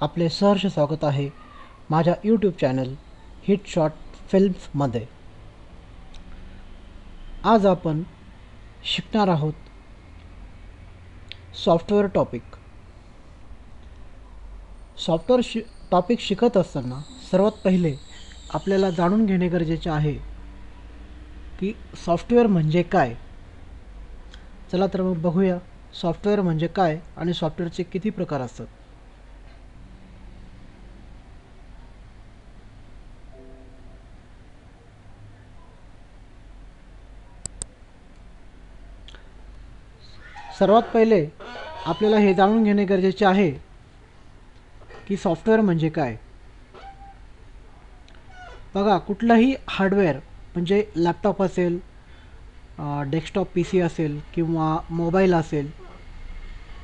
आपले सहर्ष स्वागत आहे माझ्या यूट्यूब चॅनल हिट शॉट फिल्म्समध्ये. आज आपण शिकणार आहोत सॉफ्टवेअर टॉपिक. टॉपिक शिकत असताना सर्वात पहिले आपल्याला जाणून घेणे गरजेचे आहे की सॉफ्टवेअर म्हणजे काय. चला तर मग बघूया सॉफ्टवेअर म्हणजे काय आणि सॉफ्टवेअरचे किती प्रकार असतात. सर्वात पहिले आपल्याला हे जाणून घेणे गरजेचे आहे की सॉफ्टवेअर म्हणजे काय. बघा, कुठलाही हार्डवेअर म्हणजे लॅपटॉप असेल, डेस्कटॉप पी सी असेल किंवा मोबाईल असेल,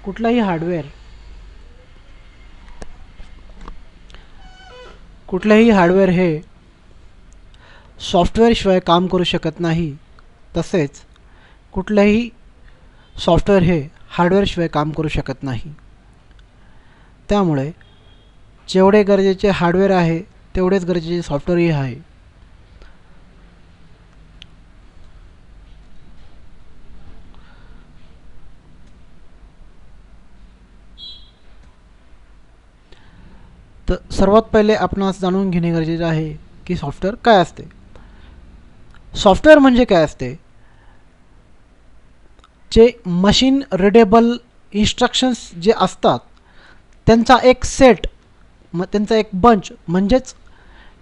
कुठलाही हार्डवेअर हे सॉफ्टवेअरशिवाय काम करू शकत नाही. तसेच कुठलेही सॉफ्टवेअर हे हार्डवेअरशिवाय काम करू शकत नाही. त्यामुळे जेवढे गरजेचे हार्डवेअर आहे तेवढेच गरजेचे सॉफ्टवेअरही आहे. तर सर्वात पहिले आपणास जाणून घेणे गरजेचे आहे की सॉफ्टवेअर काय असते. सॉफ्टवेअर म्हणजे काय असते, जे मशीन रिडेबल इन्स्ट्रक्शन्स जे असतात त्यांचा एक सेट, त्यांचा एक बंच म्हणजेच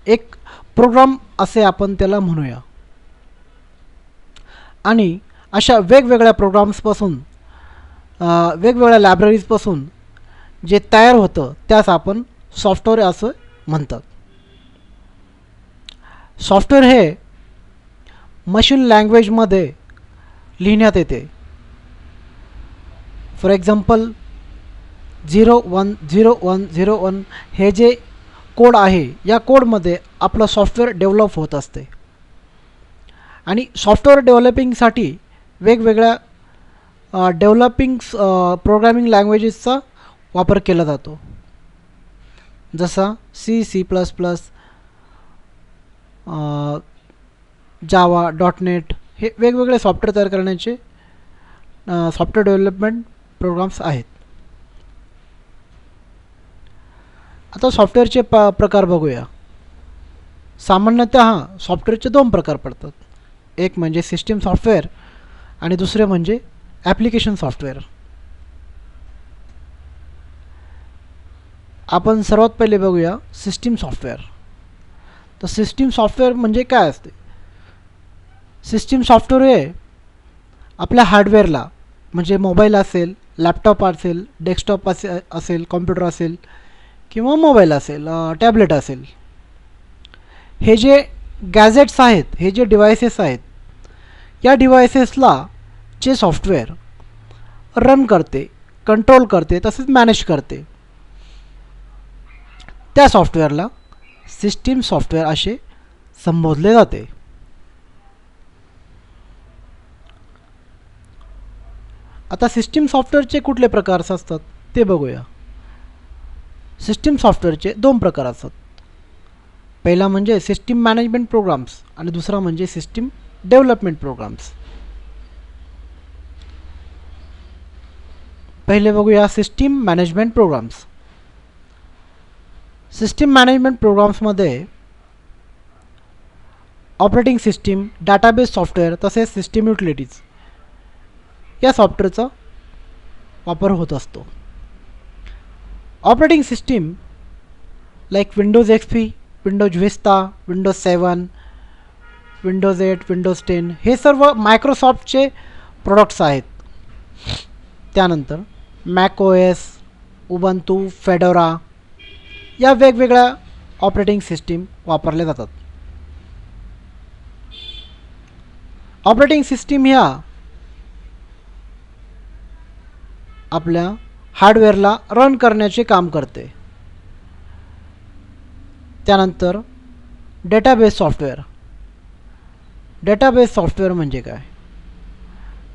एक प्रोग्राम असे आपण त्याला म्हणूया. आणि अशा वेगवेगळ्या प्रोग्राम्सपासून, वेगवेगळ्या लायब्ररीजपासून जे तयार होतं त्यास आपण सॉफ्टवेअर असं म्हणतात. सॉफ्टवेअर हे मशीन लँग्वेजमध्ये लिहिण्यात येते. फॉर एक्झाम्पल 010101 हे जे कोड आहे या कोडमध्ये आपलं सॉफ्टवेअर डेव्हलप होत असते. आणि सॉफ्टवेअर डेव्हलपिंगसाठी वेगवेगळ्या प्रोग्रामिंग लँग्वेजेसचा वापर केला जातो, जसा C++, जावा, .NET हे वेगवेगळे सॉफ्टवेअर तयार करण्याचे सॉफ्टवेअर डेव्हलपमेंट प्रोग्राम्स आहेत. आता सॉफ्टवेअरचे प्रकार बघूया. सामान्यतः सॉफ्टवेअरचे दोन प्रकार पडतात. एक म्हणजे सिस्टीम सॉफ्टवेअर आणि दुसरे म्हणजे ॲप्लिकेशन सॉफ्टवेअर. आपण सर्वात पहिले बघूया सिस्टीम सॉफ्टवेअर. तर सिस्टीम सॉफ्टवेअर म्हणजे काय असते. सिस्टीम सॉफ्टवेअर हे आपल्या हार्डवेअरला, म्हणजे मोबाईल असेल, लॅपटॉप असेल, डेस्कटॉप असेल, कॉम्प्युटर असेल किंवा मोबाईल असेल, टॅबलेट असेल, हे जे गॅजेट्स आहेत, हे जे डिव्हायसेस आहेत, या डिव्हायसेसला जे सॉफ्टवेअर रन करते, कंट्रोल करते, तसेच मॅनेज करते, त्या सॉफ्टवेअरला सिस्टीम सॉफ्टवेअर असे संबोधले जाते. आता सिस्टीम सॉफ्टवेअरचे कुठले प्रकार असतात ते बघूया. सिस्टीम सॉफ्टवेअरचे दोन प्रकार असतात. पहिला म्हणजे सिस्टीम मॅनेजमेंट प्रोग्राम्स आणि दुसरा म्हणजे सिस्टीम डेव्हलपमेंट प्रोग्राम्स. पहिले बघूया system management programs. System management प्रोग्राम्समध्ये ऑपरेटिंग सिस्टीम, डाटाबेस सॉफ्टवेअर तसेच सिस्टीम युटिलिटीज या सॉफ्टवेअरचा वापर होत असतो. Operating system like Windows XP, Windows Vista, Windows 7, Windows 8, Windows 10 हे सर्व मायक्रोसॉफ्टचे प्रोडक्ट्स आहेत. त्यानंतर मॅक OS, उबंतू, फेडोरा या वेगवेगळ्या ऑपरेटिंग सिस्टीम वापरल्या जातात. ऑपरेटिंग सिस्टीम ह्या आपल्या हार्डवेअरला रन करण्याचे काम करते. त्यानंतर डेटाबेस सॉफ्टवेअर. डेटाबेस सॉफ्टवेअर म्हणजे काय.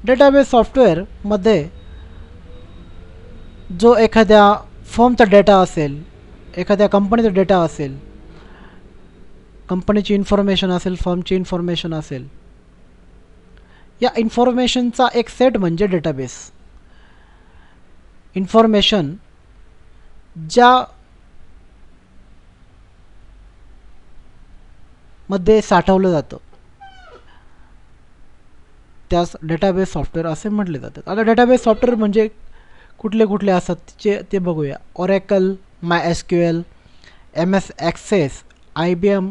डेटाबेस सॉफ्टवेअरमध्ये जो एखाद्या फॉर्मचा डेटा असेल एखाद्या कंपनीचा डेटा असेल, कंपनीची इन्फॉर्मेशन असेल, फर्मची इन्फॉर्मेशन असेल, या इन्फॉर्मेशनचा एक सेट म्हणजे डेटाबेस. इन्फॉर्मेशन ज्या मध्ये साठवलं जातं त्यास डेटाबेस सॉफ्टवेअर असे म्हटले जातात. आता डेटाबेस सॉफ्टवेअर म्हणजे कुठले कुठले असतात ते बघूया. Oracle, MySQL, MS Access, IBM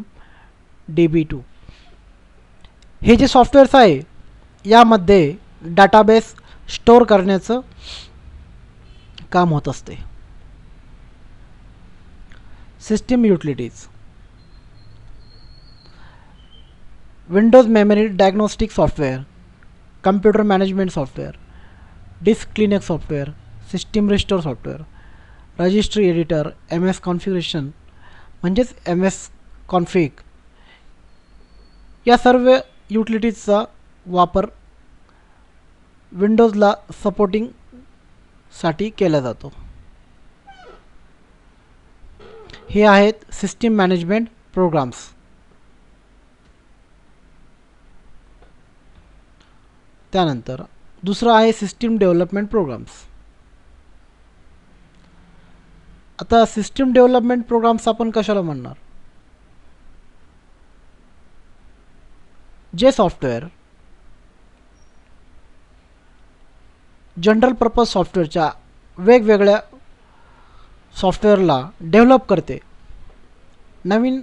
DB2. हे जे सॉफ्टवेअर्स आहे यामध्ये डाटाबेस स्टोअर करण्याचं काम होत असते. System utilities. Windows memory diagnostic software, computer management software, disk cleanup software, system restore software, registry editor, MS configuration म्हणजेच MS कॉन्फिग, या सर्व युटिलिटीजचा वापर विंडोजला सपोर्टिंगसाठी केला जातो. हे आहेत सिस्टीम मॅनेजमेंट प्रोग्राम्स. त्यानंतर दुसरं आहे सिस्टीम डेव्हलपमेंट प्रोग्राम्स. आता सिस्टीम डेव्हलपमेंट प्रोग्राम्स आपण कशाला म्हणणार? जे सॉफ्टवेअर जनरल पर्पज सॉफ्टवेअरच्या वेगवेगळ्या सॉफ्टवेअरला डेव्हलप करते, नवीन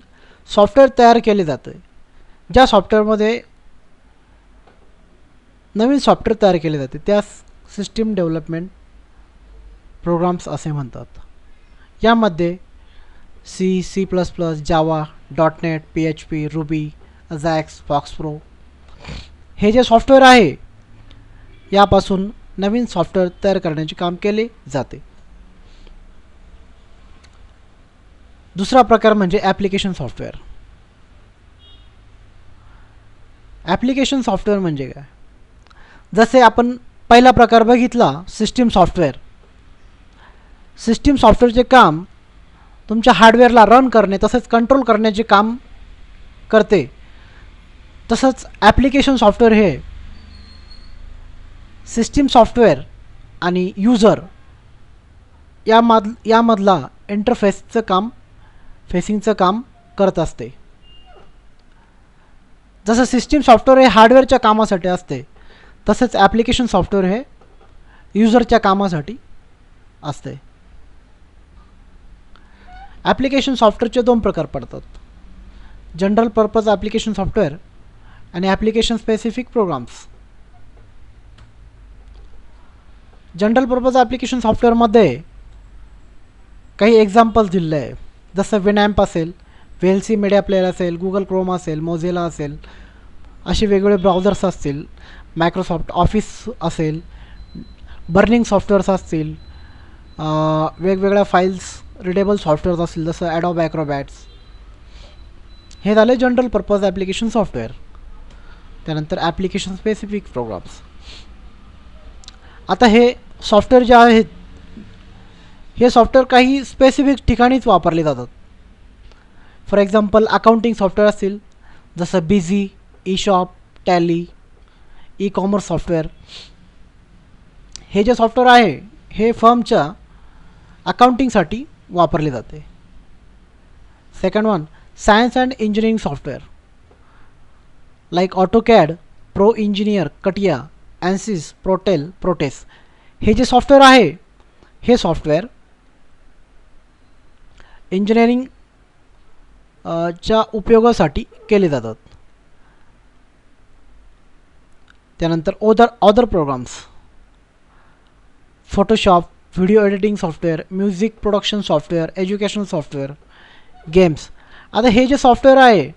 सॉफ्टवेअर तयार केले जाते, ज्या सॉफ्टवेअरमध्ये नवीन सॉफ्टवेअर तयार केले जाते त्यास सिस्टीम डेव्हलपमेंट प्रोग्राम्स असे म्हणतात. यामध्ये C++, जावा, .NET, PHP, रुबी, अजॅक्स, फॉक्सप्रो हे जे सॉफ्टवेअर आहे यापासून नवीन सॉफ्टवेअर तयार करण्याचे काम केले जाते. दुसरा प्रकार म्हणजे ॲप्लिकेशन सॉफ्टवेअर. ॲप्लिकेशन सॉफ्टवेअर म्हणजे काय? जसे आपण पहिला प्रकार बघितला सिस्टीम सॉफ्टवेअर. सिस्टीम सॉफ्टवेअरचे काम तुमच्या हार्डवेअरला रन करणे तसेच कंट्रोल करण्याचे काम करते. तसंच ॲप्लिकेशन सॉफ्टवेअर हे सिस्टीम सॉफ्टवेअर आणि यूजर यामधला फेसिंगचं काम करत असते. जसं सिस्टीम सॉफ्टवेअर हे हार्डवेअरच्या कामासाठी असते तसेच ॲप्लिकेशन सॉफ्टवेअर हे यूजरच्या कामासाठी असते. ॲप्लिकेशन सॉफ्टवेअरचे दोन प्रकार पडतात, जनरल पर्पज ॲप्लिकेशन सॉफ्टवेअर आणि application specific programs. General purpose application सॉफ्टवेअरमध्ये काही एक्झाम्पल्स दिले आहे, जसं विनॅम्प असेल, VLC मीडिया प्लेयर असेल, गुगल क्रोम असेल, मोझिला असेल, असे वेगवेगळे ब्राउझर्स असतील, मायक्रोसॉफ्ट ऑफिस असेल, बर्निंग सॉफ्टवेअर्स असतील, वेगवेगळ्या फाईल्स रिडेबल सॉफ्टवेअर्स असतील जसं ॲडोब ॲक्रोबॅट्स. हे झाले जनरल पर्पज ॲप्लिकेशन सॉफ्टवेअर. त्यानंतर ॲप्लिकेशन स्पेसिफिक प्रोग्राम्स. आता हे सॉफ्टवेअर जे आहेत हे सॉफ्टवेअर काही स्पेसिफिक ठिकाणीच वापरले जातात. फॉर एक्झाम्पल अकाउंटिंग सॉफ्टवेअर असतील जसं Busy, e shop, Tally, e commerce software. हे जे सॉफ्टवेअर आहे हे फर्मच्या अकाउंटिंगसाठी वापरले जाते. Second one, science and engineering software like AutoCAD, pro engineer, CATIA, ANSYS, प्रोटेल, protease. हे जे सॉफ्टवेअर आहे हे सॉफ्टवेअर इंजिनिअरिंग च्या उपयोगासाठी केले जातात. त्यानंतर other programs, Photoshop, video editing software, music production software, educational software, games. आता हे जे सॉफ्टवेअर आहे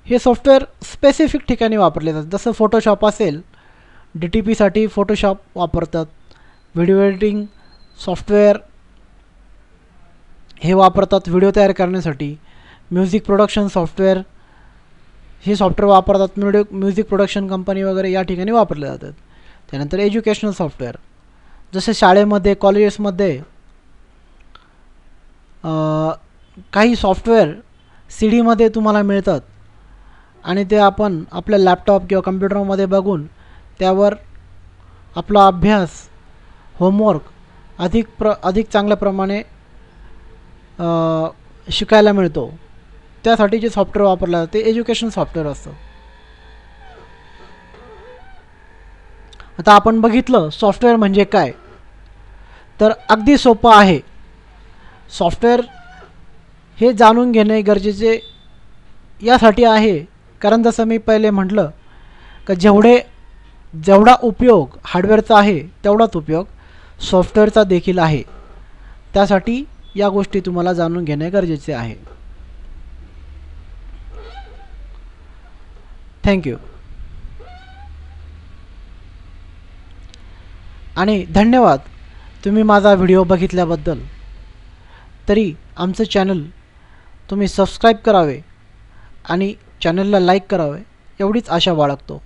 हे सॉफ्टवेअर स्पेसिफिक ठिकाणी वापरले जातात. जसं फोटोशॉप असेल, DTPसाठी फोटोशॉप वापरतात. व्हिडिओ एडिटिंग सॉफ्टवेअर हे वापरतात व्हिडिओ तयार करण्यासाठी. म्युझिक प्रोडक्शन सॉफ्टवेअर हे सॉफ्टवेअर वापरतात म्युझिक प्रोडक्शन कंपनी वगैरे या ठिकाणी वापरले जातात. त्यानंतर एज्युकेशनल सॉफ्टवेअर जसे शाळेमध्ये, कॉलेजेसमध्ये काही सॉफ्टवेअर सी डीमध्ये तुम्हाला मिळतात आणि ते आपण आपल्या लॅपटॉप किंवा कम्प्युटरमध्ये बघून त्यावर आपला अभ्यास होमवर्क अधिक चांगल्या प्रमाणे शिकायला मिळतो. त्यासाठी जे सॉफ्टवेअर वापरलं जातं ते एज्युकेशन सॉफ्टवेअर असतं. आता आपण बघितलं सॉफ्टवेअर म्हणजे काय, तर अगदी सोपं आहे. सॉफ्टवेअर हे जाणून घेणे गरजेचे यासाठी आहे कारण जसं मी पहिले म्हटलं का जेवढा उपयोग हार्डवेअरचा आहे तेवढाच उपयोग सॉफ्टवेअरचा देखील आहे. त्यासाठी या गोष्टी तुम्हाला जाणून घेणे गरजेचे आहे. थँक्यू आणि धन्यवाद तुम्ही माझा व्हिडिओ बघितल्याबद्दल. तरी आमचं चॅनल तुम्ही सबस्क्राईब करावे आणि चॅनलला लाईक करावे एवढीच आशा बाळगतो.